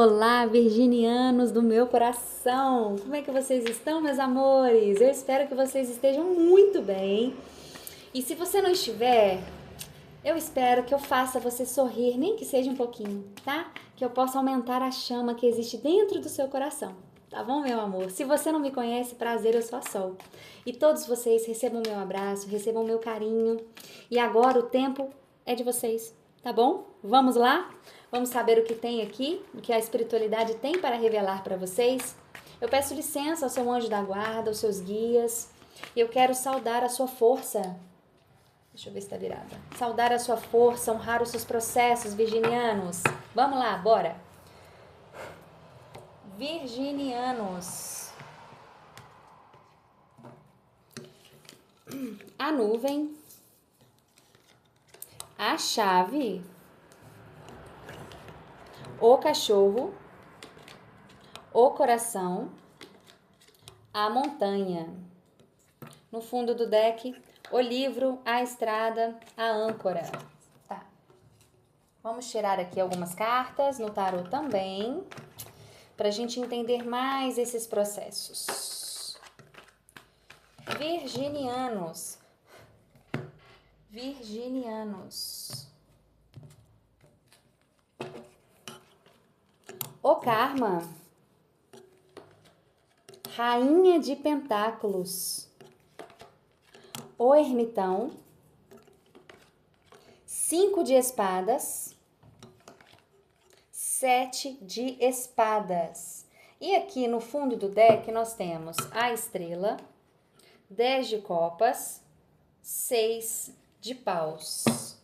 Olá, virginianos do meu coração! Como é que vocês estão, meus amores? Eu espero que vocês estejam muito bem. E se você não estiver, eu espero que eu faça você sorrir, nem que seja um pouquinho, tá? Que eu possa aumentar a chama que existe dentro do seu coração. Tá bom, meu amor? Se você não me conhece, prazer, eu sou a Sol. E todos vocês recebam meu abraço, recebam meu carinho. E agora o tempo é de vocês, tá bom? Vamos lá? Vamos saber o que tem aqui, o que a espiritualidade tem para revelar para vocês. Eu peço licença ao seu anjo da guarda, aos seus guias. E eu quero saudar a sua força. Deixa eu ver se tá virada. Saudar a sua força, honrar os seus processos, virginianos. Vamos lá, bora! Virginianos. A nuvem. A chave. O cachorro. O coração. A montanha. No fundo do deck, o livro, a estrada, a âncora. Tá. Vamos tirar aqui algumas cartas, no tarô também, para a gente entender mais esses processos. Virginianos. Virginianos. O karma. Rainha de pentáculos. O ermitão. 5 de espadas. 7 de espadas. E aqui no fundo do deck nós temos a estrela, 10 de copas, 6 de paus.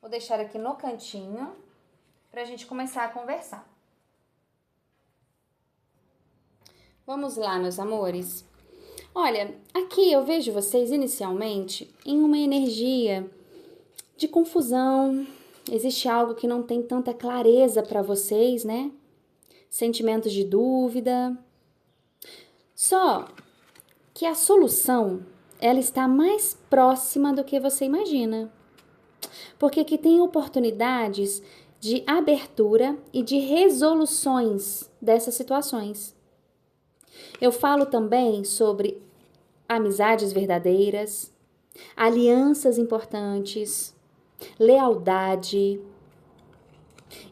Vou deixar aqui no cantinho para a gente começar a conversar. Vamos lá, meus amores. Olha, aqui eu vejo vocês inicialmente em uma energia de confusão. Existe algo que não tem tanta clareza para vocês, né? Sentimentos de dúvida. Só que a solução, ela está mais próxima do que você imagina. Porque aqui tem oportunidades de abertura e de resoluções dessas situações. Eu falo também sobre amizades verdadeiras, alianças importantes, lealdade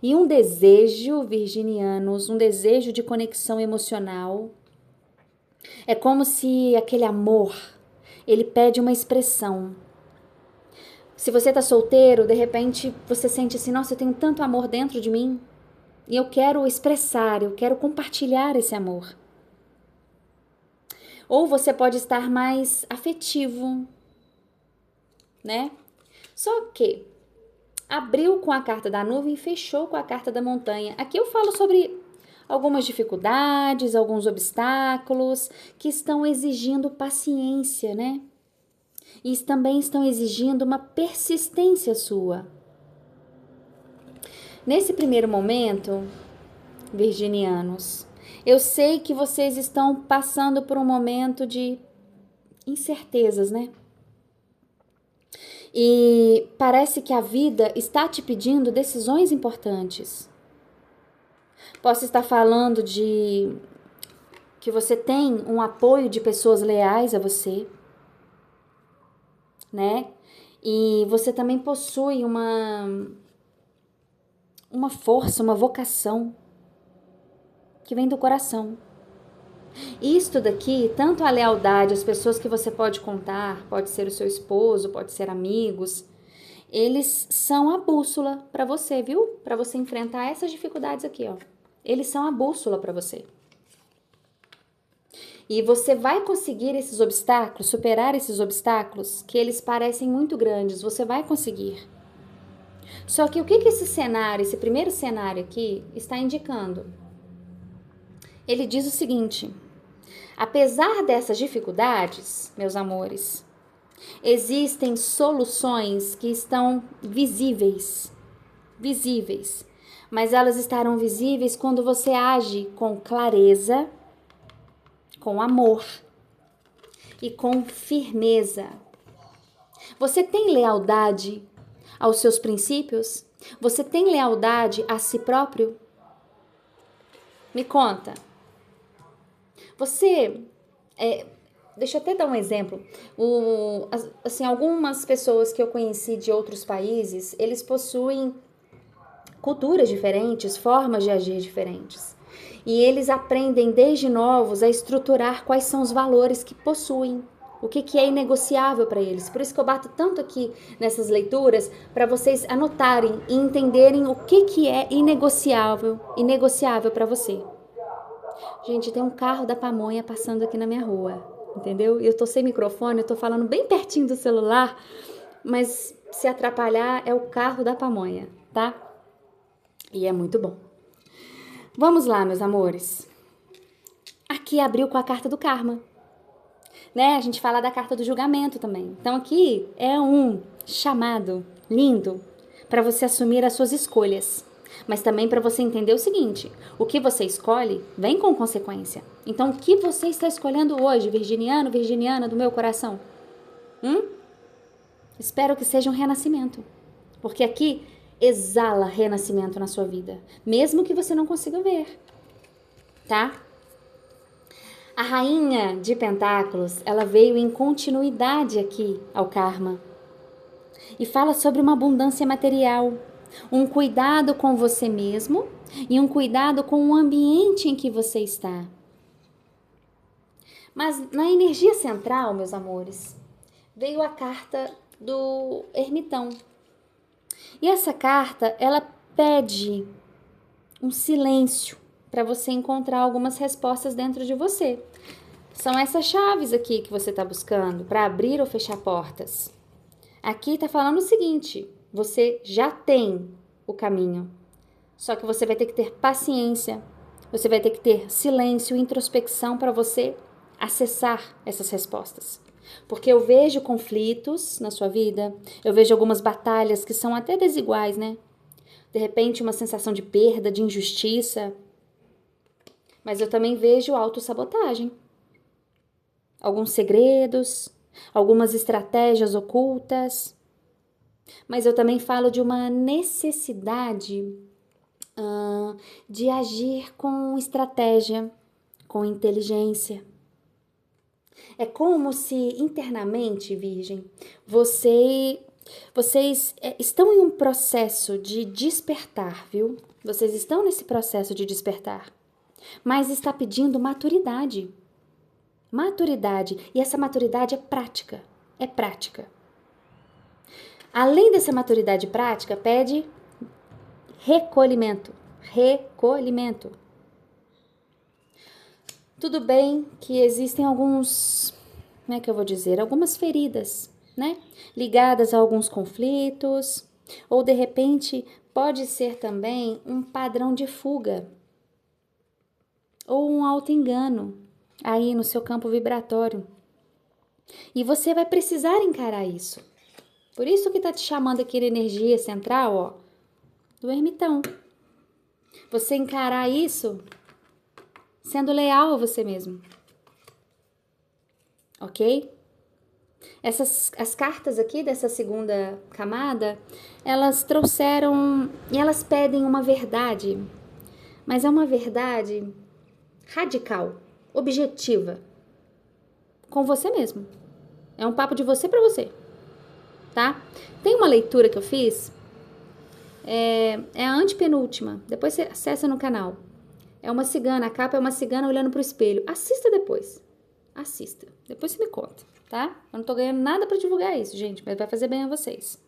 e um desejo, virginianos, um desejo de conexão emocional. É como se aquele amor, ele pede uma expressão. Se você tá solteiro, de repente você sente assim, nossa, eu tenho tanto amor dentro de mim e eu quero expressar, eu quero compartilhar esse amor. Ou você pode estar mais afetivo, né? Só que abriu com a carta da nuvem e fechou com a carta da montanha. Aqui eu falo sobre algumas dificuldades, alguns obstáculos que estão exigindo paciência, né? E também estão exigindo uma persistência sua. Nesse primeiro momento, virginianos, eu sei que vocês estão passando por um momento de incertezas, né? E parece que a vida está te pedindo decisões importantes. Posso estar falando de que você tem um apoio de pessoas leais a você, né? E você também possui uma força, uma vocação que vem do coração. Isto daqui, tanto a lealdade, as pessoas que você pode contar, pode ser o seu esposo, pode ser amigos, eles são a bússola para você, viu? Para você enfrentar essas dificuldades aqui, ó. Eles são a bússola para você. E você vai conseguir esses obstáculos, superar esses obstáculos, que eles parecem muito grandes, você vai conseguir. Só que o que esse cenário, esse primeiro cenário aqui, está indicando? Ele diz o seguinte: apesar dessas dificuldades, meus amores, existem soluções que estão visíveis, mas elas estarão visíveis quando você age com clareza, com amor e com firmeza. Você tem lealdade aos seus princípios? Você tem lealdade a si próprio? Me conta. Você, deixa eu até dar um exemplo. Assim, algumas pessoas que eu conheci de outros países, eles possuem culturas diferentes, formas de agir diferentes. E eles aprendem desde novos a estruturar quais são os valores que possuem, o que é inegociável para eles. Por isso que eu bato tanto aqui nessas leituras, para vocês anotarem e entenderem o que é inegociável para você. Gente, tem um carro da pamonha passando aqui na minha rua, entendeu? Eu tô sem microfone, eu tô falando bem pertinho do celular, mas se atrapalhar é o carro da pamonha, tá? E é muito bom. Vamos lá, meus amores. Aqui abriu com a carta do karma, né? A gente fala da carta do julgamento também. Então aqui é um chamado lindo para você assumir as suas escolhas, mas também para você entender o seguinte: o que você escolhe vem com consequência. Então o que você está escolhendo hoje, virginiano, virginiana do meu coração? Espero que seja um renascimento, porque aqui exala renascimento na sua vida, mesmo que você não consiga ver, tá? A rainha de pentáculos, ela veio em continuidade aqui ao karma e fala sobre uma abundância material, um cuidado com você mesmo e um cuidado com o ambiente em que você está. Mas na energia central, meus amores, veio a carta do ermitão. E essa carta, ela pede um silêncio para você encontrar algumas respostas dentro de você. São essas chaves aqui que você está buscando para abrir ou fechar portas. Aqui está falando o seguinte: você já tem o caminho, só que você vai ter que ter paciência, você vai ter que ter silêncio e introspecção para você acessar essas respostas. Porque eu vejo conflitos na sua vida, eu vejo algumas batalhas que são até desiguais, né? De repente, uma sensação de perda, de injustiça. Mas eu também vejo autossabotagem. Alguns segredos, algumas estratégias ocultas. Mas eu também falo de uma necessidade de agir com estratégia, com inteligência. É como se internamente, Virgem, vocês estão em um processo de despertar, viu? Vocês estão nesse processo de despertar, mas está pedindo maturidade. Maturidade, e essa maturidade é prática, é prática. Além dessa maturidade prática, pede recolhimento, recolhimento. Tudo bem que existem alguns, como é que eu vou dizer, algumas feridas, né? Ligadas a alguns conflitos, ou de repente pode ser também um padrão de fuga, ou um auto-engano aí no seu campo vibratório. E você vai precisar encarar isso. Por isso que tá te chamando aqui na energia central, ó, do ermitão. Você encarar isso sendo leal a você mesmo. Ok? As cartas aqui dessa segunda camada, elas trouxeram e elas pedem uma verdade, mas é uma verdade radical, objetiva, com você mesmo. É um papo de você para você, tá? Tem uma leitura que eu fiz, é a antepenúltima, depois você acessa no canal. É uma cigana, a capa é uma cigana olhando pro espelho. Assista depois. Assista. Depois você me conta, tá? Eu não tô ganhando nada pra divulgar isso, gente, mas vai fazer bem a vocês.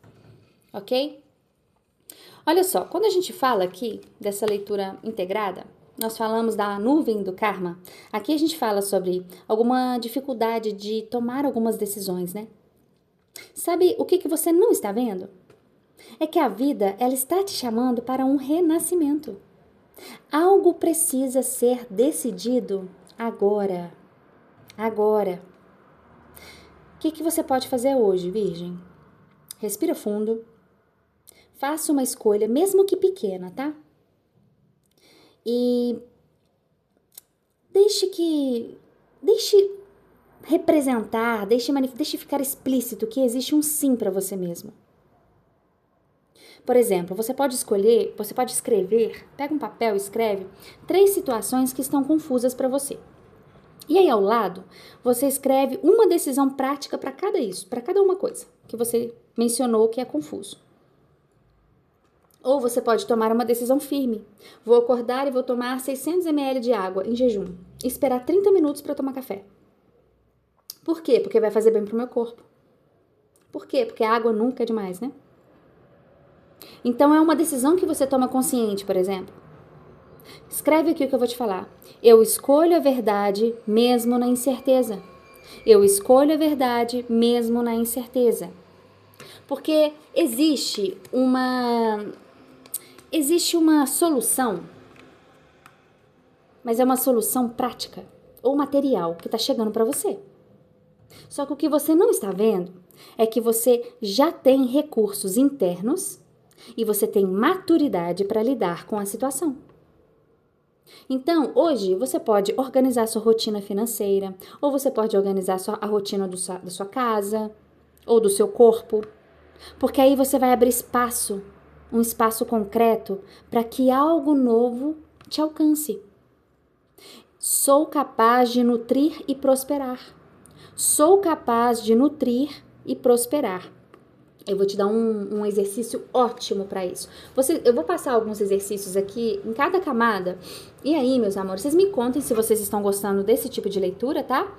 Ok? Olha só, quando a gente fala aqui dessa leitura integrada, nós falamos da nuvem do karma. Aqui a gente fala sobre alguma dificuldade de tomar algumas decisões, né? Sabe o que você não está vendo? É que a vida, ela está te chamando para um renascimento. Algo precisa ser decidido agora. Agora. O que você pode fazer hoje, Virgem? Respira fundo. Faça uma escolha, mesmo que pequena, tá? E deixe representar, deixe ficar explícito que existe um sim para você mesmo. Por exemplo, você pode escrever, pega um papel e escreve 3 situações que estão confusas para você. E aí, ao lado, você escreve uma decisão prática para cada uma coisa que você mencionou que é confuso. Ou você pode tomar uma decisão firme. Vou acordar e vou tomar 600 ml de água em jejum. E esperar 30 minutos para tomar café. Por quê? Porque vai fazer bem pro meu corpo. Por quê? Porque a água nunca é demais, né? Então, é uma decisão que você toma consciente, por exemplo. Escreve aqui o que eu vou te falar. Eu escolho a verdade mesmo na incerteza. Eu escolho a verdade mesmo na incerteza. Porque existe uma solução, mas é uma solução prática ou material que está chegando para você. Só que o que você não está vendo é que você já tem recursos internos e você tem maturidade para lidar com a situação. Então, hoje, você pode organizar sua rotina financeira, ou você pode organizar a rotina da sua casa, ou do seu corpo, porque aí você vai abrir espaço, um espaço concreto, para que algo novo te alcance. Sou capaz de nutrir e prosperar. Sou capaz de nutrir e prosperar. Eu vou te dar um exercício ótimo para isso. Eu vou passar alguns exercícios aqui em cada camada. E aí, meus amores, vocês me contem se vocês estão gostando desse tipo de leitura, tá?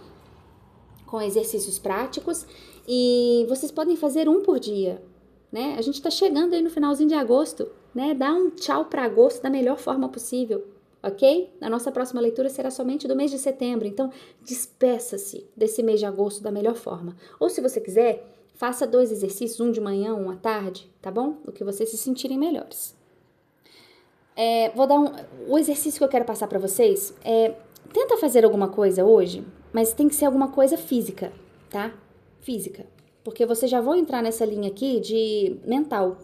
Com exercícios práticos. E vocês podem fazer um por dia, né? A gente tá chegando aí no finalzinho de agosto, né? Dá um tchau para agosto da melhor forma possível, ok? A nossa próxima leitura será somente do mês de setembro. Então, despeça-se desse mês de agosto da melhor forma. Ou se você quiser, faça 2 exercícios, um de manhã, um à tarde, tá bom? O que vocês se sentirem melhores. Vou dar o exercício que eu quero passar para vocês tenta fazer alguma coisa hoje, mas tem que ser alguma coisa física, tá? Física. Porque você já vou entrar nessa linha aqui de mental.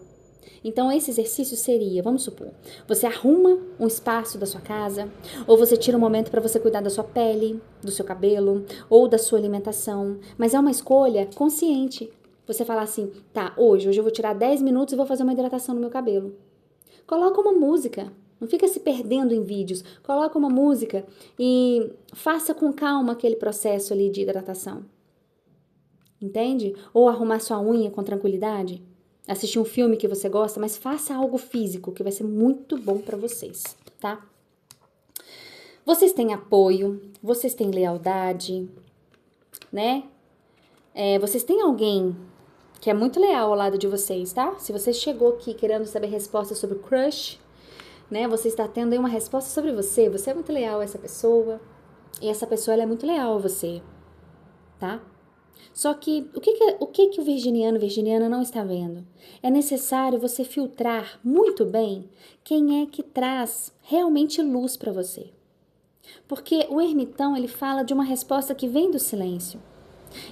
Então, esse exercício seria, vamos supor, você arruma um espaço da sua casa, ou você tira um momento para você cuidar da sua pele, do seu cabelo, ou da sua alimentação, mas é uma escolha consciente. Você falar assim, tá, hoje eu vou tirar 10 minutos e vou fazer uma hidratação no meu cabelo. Coloca uma música, não fica se perdendo em vídeos. Coloca uma música e faça com calma aquele processo ali de hidratação. Entende? Ou arrumar sua unha com tranquilidade. Assistir um filme que você gosta, mas faça algo físico, que vai ser muito bom para vocês, tá? Vocês têm apoio, vocês têm lealdade, né? Vocês têm alguém que é muito leal ao lado de vocês, tá? Se você chegou aqui querendo saber respostas sobre o crush, né? Você está tendo aí uma resposta sobre você. Você é muito leal a essa pessoa. E essa pessoa ela é muito leal a você, tá? Só que o que o virginiana não está vendo? É necessário você filtrar muito bem quem é que traz realmente luz para você. Porque o ermitão, ele fala de uma resposta que vem do silêncio.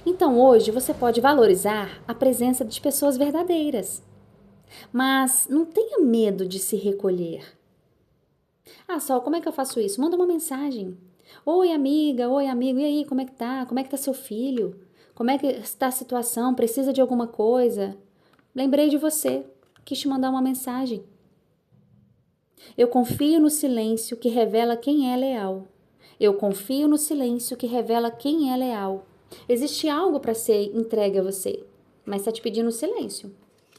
Então, hoje, você pode valorizar a presença de pessoas verdadeiras. Mas não tenha medo de se recolher. Ah, Sol, como é que eu faço isso? Manda uma mensagem. Oi, amiga, oi, amigo, e aí, como é que tá? Como é que tá seu filho? Como é que está a situação? Precisa de alguma coisa? Lembrei de você, quis te mandar uma mensagem. Eu confio no silêncio que revela quem é leal. Eu confio no silêncio que revela quem é leal. Existe algo para ser entregue a você, mas está te pedindo silêncio.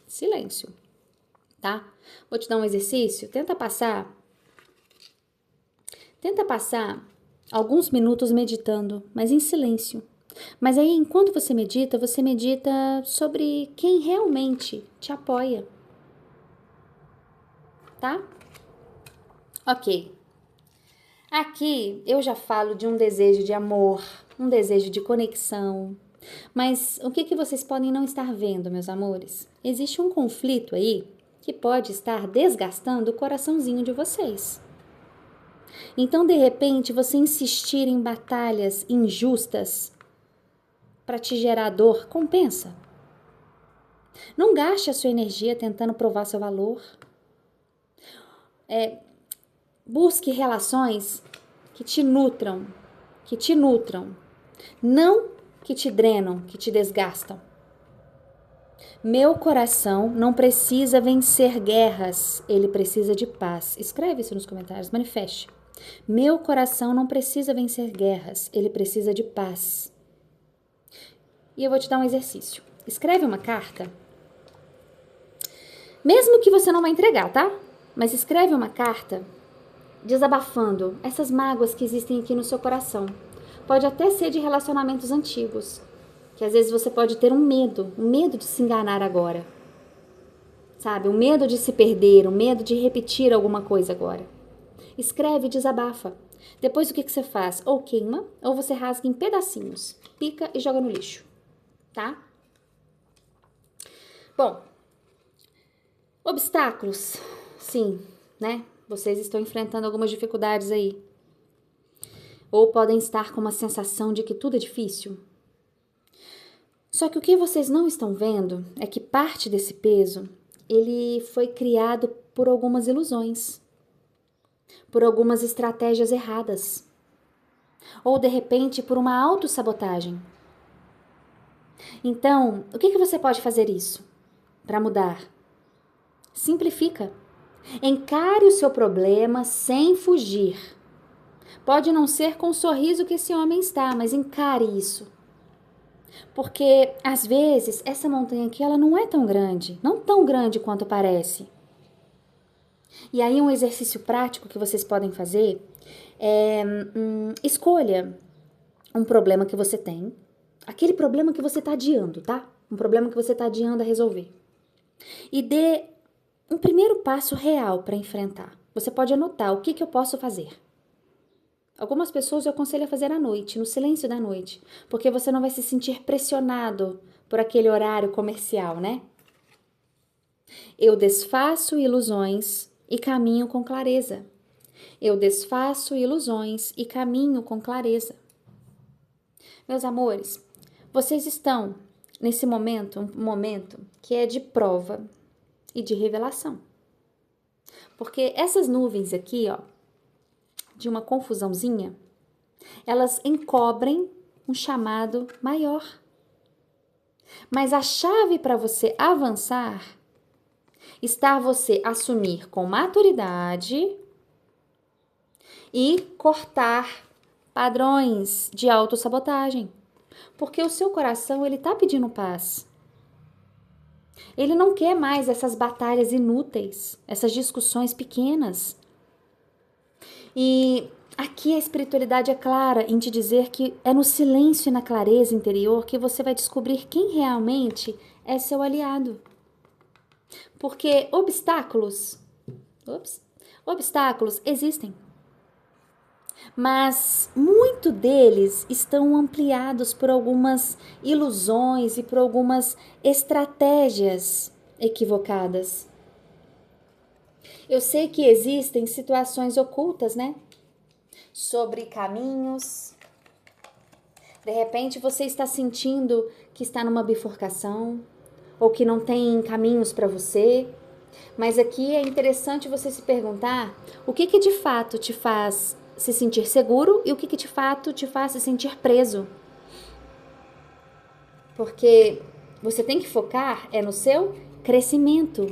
Silêncio, tá? Vou te dar um exercício. Tenta passar alguns minutos meditando, mas em silêncio. Mas aí, enquanto você medita sobre quem realmente te apoia, tá? Ok. Aqui eu já falo de um desejo de amor, um desejo de conexão. Mas o que vocês podem não estar vendo, meus amores? Existe um conflito aí que pode estar desgastando o coraçãozinho de vocês. Então, de repente, você insistir em batalhas injustas para te gerar dor, compensa. Não gaste a sua energia tentando provar seu valor. Busque relações que te nutram, não que te drenam, que te desgastam. Meu coração não precisa vencer guerras, ele precisa de paz. Escreve isso nos comentários, manifeste. Meu coração não precisa vencer guerras, ele precisa de paz. E eu vou te dar um exercício. Escreve uma carta, mesmo que você não vai entregar, tá? Mas escreve uma carta desabafando essas mágoas que existem aqui no seu coração. Pode até ser de relacionamentos antigos, que às vezes você pode ter um medo de se enganar agora. Sabe? Um medo de se perder, um medo de repetir alguma coisa agora. Escreve e desabafa. Depois o que você faz? Ou queima, ou você rasga em pedacinhos, pica e joga no lixo, tá? Bom, obstáculos, sim, né? Vocês estão enfrentando algumas dificuldades aí. Ou podem estar com uma sensação de que tudo é difícil. Só que o que vocês não estão vendo é que parte desse peso, ele foi criado por algumas ilusões, por algumas estratégias erradas, ou de repente por uma autossabotagem. Então, o que você pode fazer isso para mudar? Simplifica. Encare o seu problema sem fugir. Pode não ser com o sorriso que esse homem está, mas encare isso. Porque, às vezes, essa montanha aqui, ela não é tão grande. Não tão grande quanto parece. E aí, um exercício prático que vocês podem fazer é escolha um problema que você tem. Aquele problema que você está adiando, tá? Um problema que você está adiando a resolver. E dê um primeiro passo real para enfrentar. Você pode anotar o que eu posso fazer. Algumas pessoas eu aconselho a fazer à noite, no silêncio da noite, porque você não vai se sentir pressionado por aquele horário comercial, né? Eu desfaço ilusões e caminho com clareza. Eu desfaço ilusões e caminho com clareza. Meus amores, vocês estão nesse momento, um momento que é de prova e de revelação. Porque essas nuvens aqui, ó, de uma confusãozinha, elas encobrem um chamado maior. Mas a chave para você avançar está você assumir com maturidade e cortar padrões de autossabotagem. Porque o seu coração, ele tá pedindo paz. Ele não quer mais essas batalhas inúteis, essas discussões pequenas. E aqui a espiritualidade é clara em te dizer que é no silêncio e na clareza interior que você vai descobrir quem realmente é seu aliado. Porque obstáculos existem. Mas muito deles estão ampliados por algumas ilusões e por algumas estratégias equivocadas. Eu sei que existem situações ocultas, né? Sobre caminhos. De repente você está sentindo que está numa bifurcação ou que não tem caminhos para você. Mas aqui é interessante você se perguntar o que de fato te faz se sentir seguro e o que de fato te faz se sentir preso. Porque você tem que focar no seu crescimento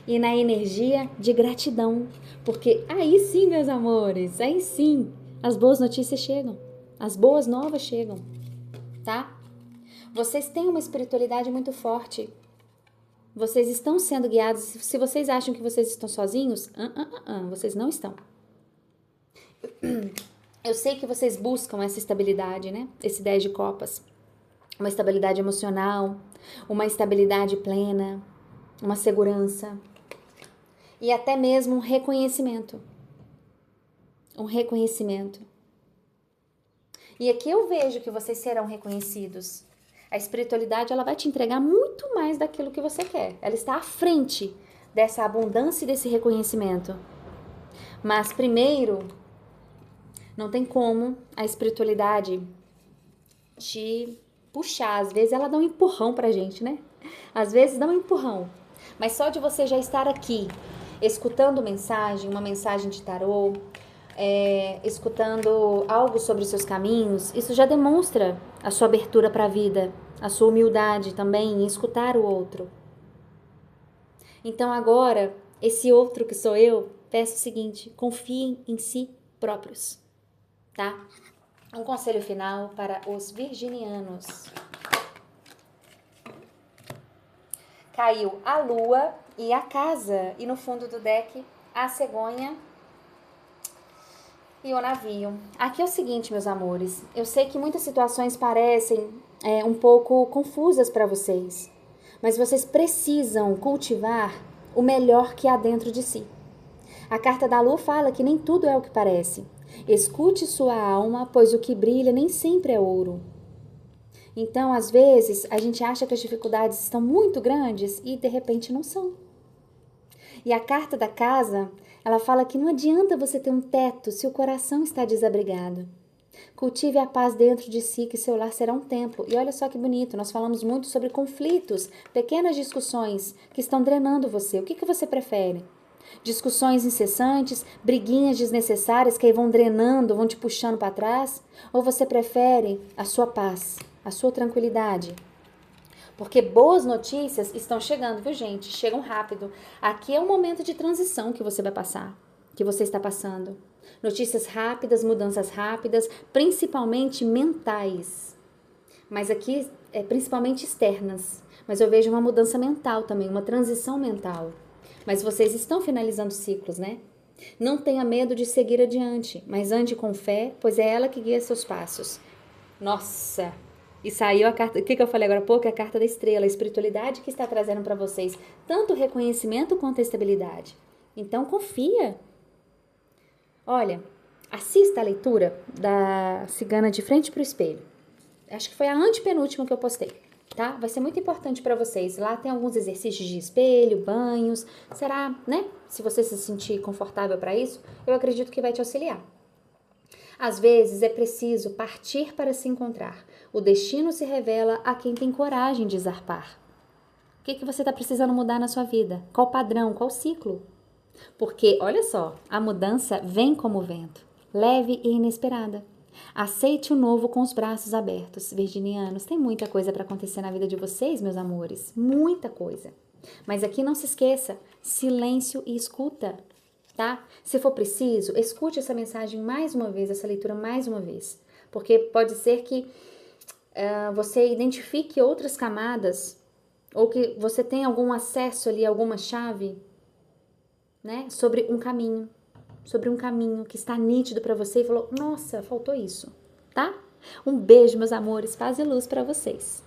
e na energia de gratidão. Porque aí sim, meus amores, aí sim, as boas notícias chegam, as boas novas chegam, tá? Vocês têm uma espiritualidade muito forte. Vocês estão sendo guiados. Se vocês acham que vocês estão sozinhos, vocês não estão. Eu sei que vocês buscam essa estabilidade, né? Esse 10 de copas. Uma estabilidade emocional, uma estabilidade plena, uma segurança e até mesmo um reconhecimento. Um reconhecimento. E aqui eu vejo que vocês serão reconhecidos. A espiritualidade, ela vai te entregar muito mais daquilo que você quer. Ela está à frente dessa abundância e desse reconhecimento. Mas primeiro, não tem como a espiritualidade te puxar. Às vezes ela dá um empurrão pra gente, né? Às vezes dá um empurrão. Mas só de você já estar aqui, escutando uma mensagem de tarô, escutando algo sobre os seus caminhos, isso já demonstra a sua abertura para a vida, a sua humildade também em escutar o outro. Então agora, esse outro que sou eu, peço o seguinte: confiem em si próprios, tá? Um conselho final para os virginianos. Caiu a lua e a casa, e no fundo do deck a cegonha e o navio. Aqui é o seguinte, meus amores, eu sei que muitas situações parecem um pouco confusas para vocês, mas vocês precisam cultivar o melhor que há dentro de si. A carta da lua fala que nem tudo é o que parece. Escute sua alma, pois o que brilha nem sempre é ouro. Então, às vezes, a gente acha que as dificuldades estão muito grandes e de repente não são. E a carta da casa, ela fala que não adianta você ter um teto se o coração está desabrigado. Cultive a paz dentro de si, que seu lar será um templo. E olha só que bonito, nós falamos muito sobre conflitos, pequenas discussões que estão drenando você. O que você prefere? Discussões incessantes, briguinhas desnecessárias que aí vão drenando, vão te puxando para trás? Ou você prefere a sua paz, a sua tranquilidade? Porque boas notícias estão chegando, viu, gente? Chegam rápido. Aqui é um momento de transição que você vai passar, que você está passando. Notícias rápidas, mudanças rápidas, principalmente mentais. Mas aqui é principalmente externas. Mas eu vejo uma mudança mental também, uma transição mental. Mas vocês estão finalizando ciclos, né? Não tenha medo de seguir adiante, mas ande com fé, pois é ela que guia seus passos. Nossa! E saiu a carta, o que eu falei agora há pouco? É a carta da estrela, a espiritualidade que está trazendo para vocês tanto o reconhecimento quanto a estabilidade. Então confia. Olha, assista a leitura da Cigana de Frente para o Espelho. Acho que foi a antepenúltima que eu postei, tá? Vai ser muito importante para vocês. Lá tem alguns exercícios de espelho, banhos. Será, né? Se você se sentir confortável para isso, eu acredito que vai te auxiliar. Às vezes é preciso partir para se encontrar. O destino se revela a quem tem coragem de zarpar. O que você está precisando mudar na sua vida? Qual padrão? Qual ciclo? Porque, olha só, a mudança vem como vento, leve e inesperada. Aceite o novo com os braços abertos. Virginianos, tem muita coisa para acontecer na vida de vocês, meus amores. Muita coisa. Mas aqui não se esqueça, silêncio e escuta, tá? Se for preciso, escute essa mensagem mais uma vez, essa leitura mais uma vez. Porque pode ser que você identifique outras camadas ou que você tenha algum acesso ali, alguma chave, né? Sobre um caminho que está nítido para você e falou, nossa, faltou isso, tá? Um beijo, meus amores, paz e luz para vocês.